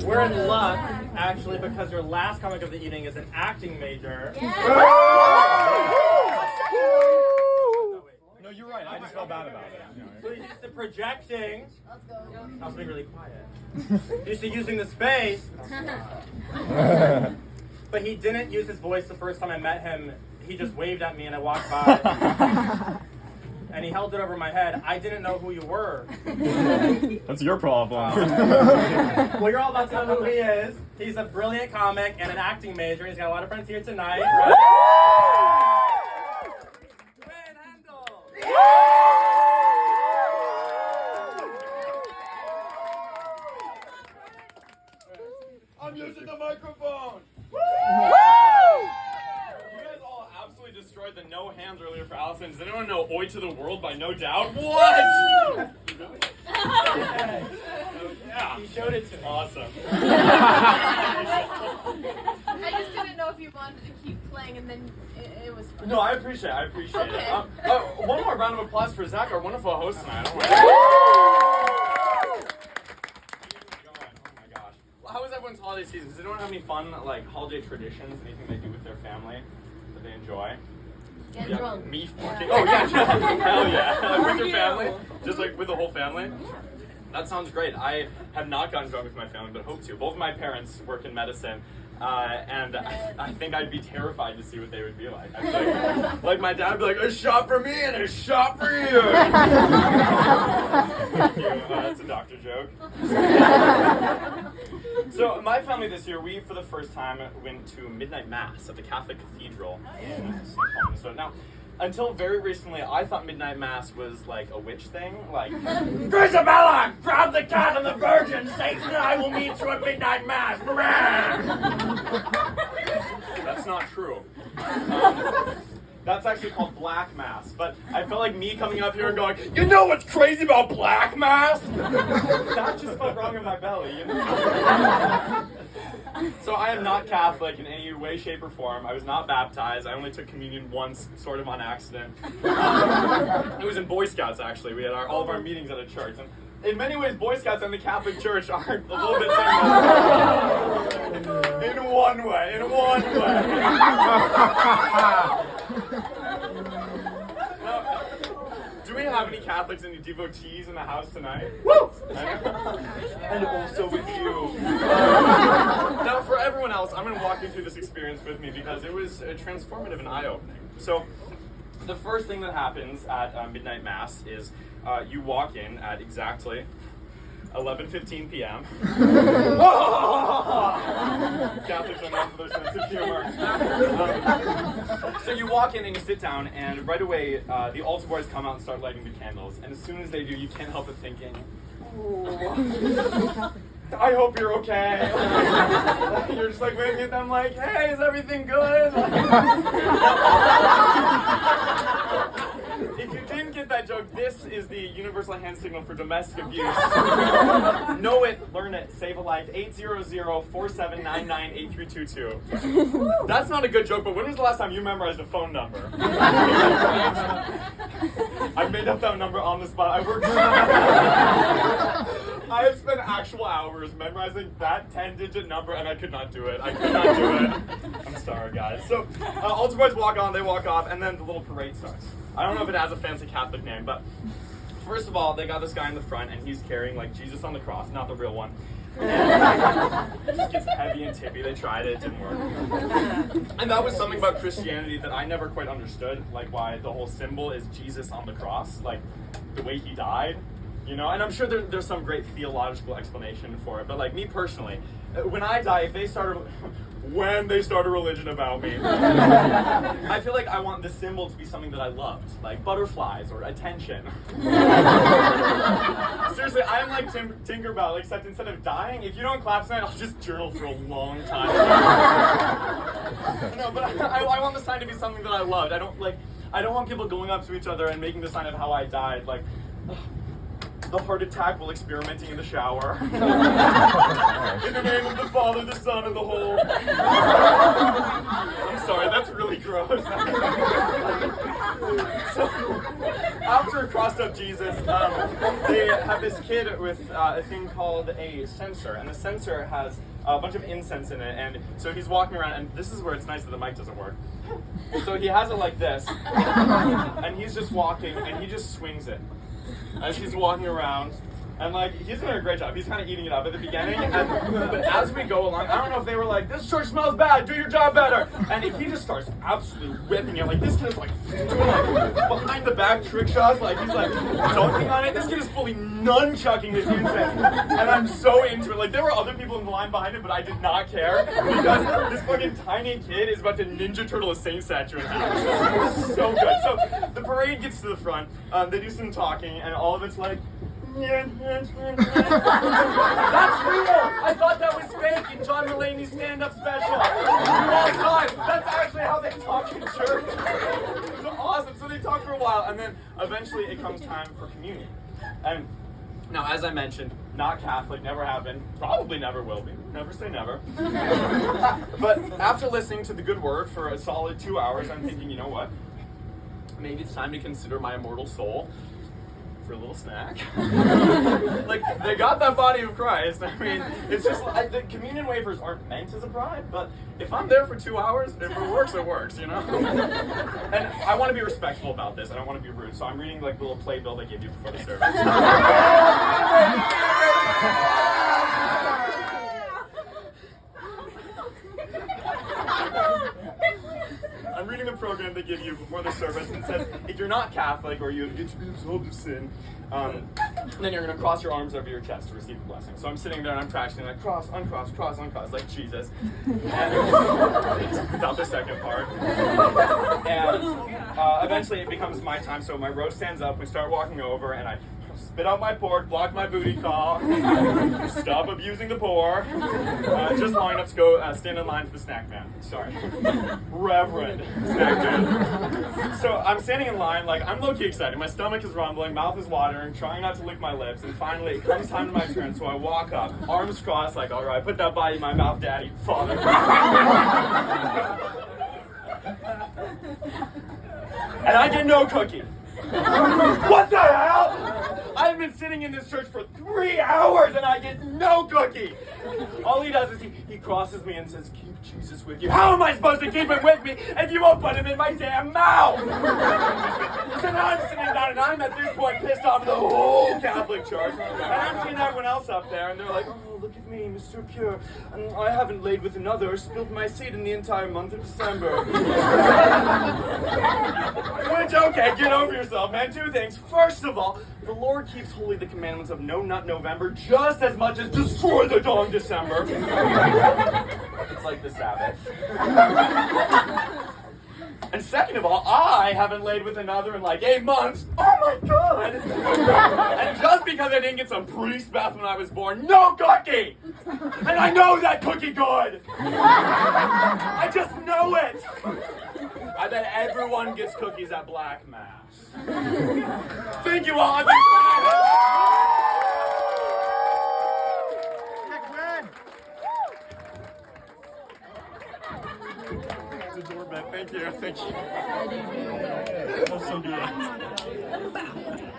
We're in luck, actually, because your last comic of the evening is an acting major. No, you're right. I just felt bad about it. So he's used to projecting. Let's go. I was being really quiet. He's used to using the space. But he didn't use his voice the first time I met him. He just waved at me and I walked by. And he held it over my head. I didn't know who you were. That's your problem. Well, you're all about to know who he is. He's a brilliant comic and an acting major. He's got a lot of friends here tonight. Right? I'm using the microphone! Woo! You guys all absolutely destroyed the no hands earlier for Allison. Does anyone know Oi to the World by No Doubt? What? Yeah. He showed it to me. Awesome. I just didn't know if you wanted to keep playing and then it was fun. No, I appreciate it. Okay. One more round of applause for Zach, our wonderful host tonight. How was everyone's holiday season? Does anyone have any fun, like, holiday traditions, anything they do with their family that they enjoy? Get drunk. Me fucking... Oh, yeah. Hell yeah. Like, with your family? Just, like, with the whole family? That sounds great. I have not gotten drunk with my family, but hope to. Both of my parents work in medicine, and I think I'd be terrified to see what they would be like. I'd be like my dad would be like, a shot for me and a shot for you. That's a doctor joke. So my family this year, we for the first time went to midnight mass at the Catholic Cathedral in St. Paul, Minnesota. Now, until very recently, I thought midnight mass was like a witch thing, like Grisabella, grab the cat and the virgin, Satan and I will meet you at midnight mass. That's not true. That's actually called black mass, but I felt like me coming up here and going, you know what's crazy about black mass? That just felt wrong in my belly, you know? So I am not Catholic in any way, shape, or form. I was not baptized. I only took communion once, sort of on accident. It was in Boy Scouts, actually. We had all of our meetings at a church. And in many ways, Boy Scouts and the Catholic Church are a little bit similar. In one way. Now, do we have any Catholics and any devotees in the house tonight? Woo! And also with you. Now, for everyone else, I'm going to walk you through this experience with me because it was transformative and eye-opening. So, the first thing that happens at midnight mass is you walk in at exactly 11:15 p.m. Catholics are known for their sense of humor. So you walk in and you sit down, and right away the altar boys come out and start lighting the candles. And as soon as they do, you can't help but thinking, "Ooh, I hope you're okay." You're just like waving at them like, "Hey, is everything good?" If you didn't get that joke, this is the universal hand signal for domestic abuse. Know it, learn it, save a life. 800-4799-8322. That's not a good joke, but when was the last time you memorized a phone number? I made up that number on the spot. I have spent actual hours memorizing that 10-digit number, and I could not do it. I'm sorry, guys. So, altar boys walk on, they walk off, and then the little parade starts. I don't know if it has a fancy Catholic name, but first of all, they got this guy in the front, and he's carrying, like, Jesus on the cross, not the real one. And it just gets heavy and tippy. They tried it didn't work. And that was something about Christianity that I never quite understood, like why the whole symbol is Jesus on the cross, like the way he died. You know, and I'm sure there's some great theological explanation for it, but like me personally, when I die, if they start a religion about me, I feel like I want the symbol to be something that I loved, like butterflies or attention. Seriously, I am like Tinkerbell, except instead of dying, if you don't clap tonight, I'll just journal for a long time. No, but I want the sign to be something that I loved. I don't want people going up to each other and making the sign of how I died, like the heart attack while experimenting in the shower. In the name of the Father, the Son, and the whole... I'm sorry, that's really gross. So after crossed up Jesus, they have this kid with a thing called a censer, and the censer has a bunch of incense in it, and so he's walking around, and this is where it's nice that the mic doesn't work. So he has it like this, and he's just walking, and he just swings it as he's walking around. And like, he's doing a great job. He's kind of eating it up at the beginning. But as we go along, I don't know if they were like, this church smells bad, do your job better. And he just starts absolutely whipping it. Like, this kid is like doing like behind the back trick shots. Like, he's like dunking on it. This kid is fully nunchucking his incense. And I'm so into it. Like, there were other people in the line behind him, but I did not care. Because this fucking tiny kid is about to Ninja Turtle a Saint statue. And it's so good. So the parade gets to the front. They do some talking, and all of it's like, that's real! I thought that was fake in John Mulaney's stand-up special. All time. That's actually how they talk in church. It's awesome. So they talk for a while, and then eventually it comes time for communion. And now, as I mentioned, not Catholic, never have been, probably never will be. Never say never. But after listening to the good word for a solid 2 hours, I'm thinking, you know what? Maybe it's time to consider my immortal soul for a little snack. Like, they got that body of Christ. I mean, it's just like, the communion wafers aren't meant as a bribe, but if I'm there for 2 hours, if it works, you know? And I want to be respectful about this. I don't want to be rude, so I'm reading like the little playbill they give you before the service. I'm reading the program they give you before the service, and it says, if you're not Catholic or you get to be absolved of sin, then you're going to cross your arms over your chest to receive the blessing. So I'm sitting there and I'm practicing like cross, uncross, cross, uncross, like Jesus. And without the second part. And eventually it becomes my time, so my row stands up, we start walking over, and I spit out my pork, block my booty call, stop abusing the poor, just long enough to go stand in line for the snack man. Sorry. Reverend snack man. So I'm standing in line, like, I'm low-key excited. My stomach is rumbling, mouth is watering, trying not to lick my lips, and finally it comes time to my turn, so I walk up, arms crossed, like, all right, put that body in my mouth, daddy, father. And I get no cookie. What the hell? I've been sitting in this church for 3 hours and I get no cookie. All he does is he crosses me and says, keep Jesus with you. How am I supposed to keep him with me if you won't put him in my damn mouth? So now I'm sitting down and I'm at this point pissed off at the whole Catholic church. And I'm seeing everyone else up there and they're like, oh, look at me, Mr. Pure. And I haven't laid with another or spilled my seed in the entire month of December. Which, okay, get over yourself, man. Two things. First of all, the Lord keeps holy the commandments of No Nut November just as much as destroy the dong December. It's like the Sabbath. And second of all, I haven't laid with another in like 8 months. Oh my God! And just because I didn't get some priest bath when I was born, no cookie! And I know that cookie good! I just know it! I bet everyone gets cookies at Black Mass. Thank you all. The doorbell. Thank you. Thank you. That's so good.